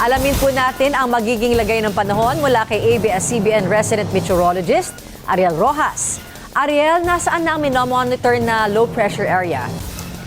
Alamin po natin ang magiging lagay ng panahon mula kay ABS-CBN resident meteorologist Ariel Rojas. Ariel, nasaan na ang minomonitor na low pressure area?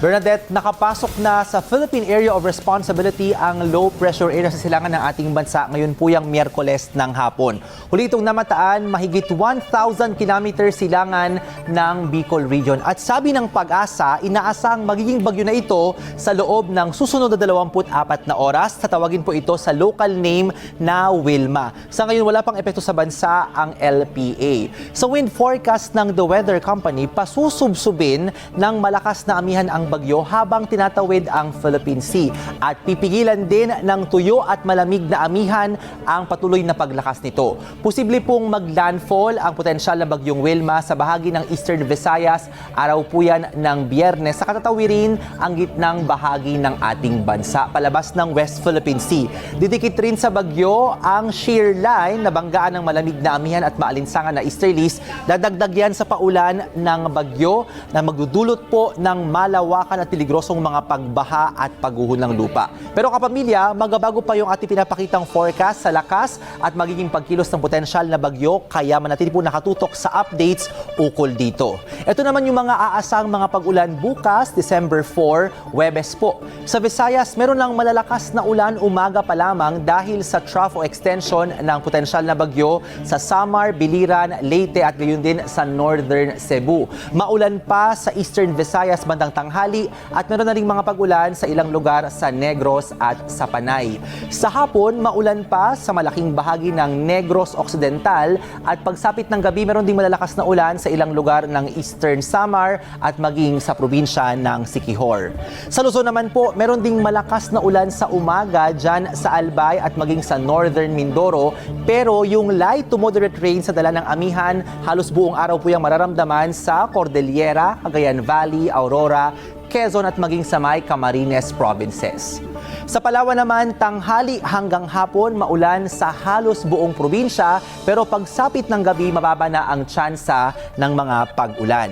Bernadette, nakapasok na sa Philippine Area of Responsibility ang low pressure area sa silangan ng ating bansa ngayon po yung Miyerkules ng hapon. Huli itong namataan, mahigit 1,000 km silangan ng Bicol Region. At sabi ng Pag-asa, inaasang magiging bagyo na ito sa loob ng susunod na 24 na oras. Tatawagin po ito sa local name na Wilma. Sa ngayon, wala pang epekto sa bansa ang LPA. Sa wind forecast ng The Weather Company, pasusubsubin ng malakas na amihan ang bagyo habang tinatawid ang Philippine Sea at pipigilan din ng tuyo at malamig na amihan ang patuloy na paglakas nito. Posible pong maglandfall ang potensyal na bagyong Wilma sa bahagi ng Eastern Visayas araw po yan ng Biyernes sa katatawirin ang gitnang bahagi ng ating bansa palabas ng West Philippine Sea. Didikit rin sa bagyo ang shear line na banggaan ng malamig na amihan at maalinsangan na easterlies. Dadagdag yan sa paulan ng bagyo na magdudulot po ng malawakan at peligrosong mga pagbaha at pagguho ng lupa. Pero kapamilya, magbabago pa yung ating pinapakitang forecast sa lakas at magiging pagkilos ng potensyal na bagyo kaya manatili po nakatutok sa updates ukol dito. Ito naman yung mga aasang mga pag-ulan bukas, December 4, Huwebes po. Sa Visayas, meron lang malalakas na ulan umaga pa lamang dahil sa trough o extension ng potensyal na bagyo sa Samar, Biliran, Leyte at gayon din sa Northern Cebu. Maulan pa sa Eastern Visayas bandang tanghali at meron na ring mga pag-ulan sa ilang lugar sa Negros at sa Panay. Sa hapon, maulan pa sa malaking bahagi ng Negros Occidental at pagsapit ng gabi, meron ding malalakas na ulan sa ilang lugar ng Eastern Samar at maging sa probinsya ng Siquijor. Sa Luzon naman po, meron ding malakas na ulan sa umaga dyan sa Albay at maging sa Northern Mindoro, pero yung light to moderate rain sa dala ng amihan, halos buong araw po yung mararamdaman sa Cordillera, Cagayan Valley, Aurora, Quezon at maging sa may Camarines provinces. Sa Palawan naman, tanghali hanggang hapon maulan sa halos buong probinsya pero pagsapit ng gabi mababa na ang tsansa ng mga pag-ulan.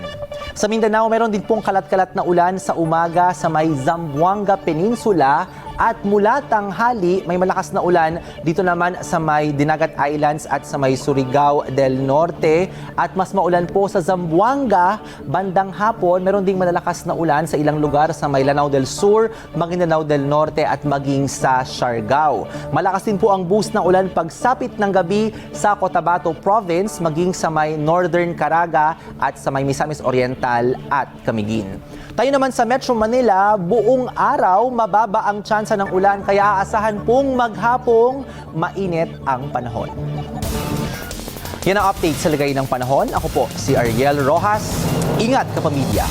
Sa Mindanao, meron din pong kalat-kalat na ulan sa umaga sa may Zamboanga Peninsula at mula tanghali may malakas na ulan dito naman sa may Dinagat Islands at sa may Surigao del Norte at mas maulan po sa Zamboanga bandang hapon. Meron ding malalakas na ulan sa ilang lugar sa may Lanao del Sur, Maguindanao del Norte at maging sa Siargao. Malakas din po ang boost na ulan pagsapit ng gabi sa Cotabato Province, maging sa may Northern Caraga at sa may Misamis Oriental at Camiguin. Tayo naman sa Metro Manila, buong araw mababa ang tsansa ng ulan kaya aasahan pong maghapong mainit ang panahon. Yan ang update sa lagay ng panahon. Ako po si Ariel Rojas. Ingat kapamilya.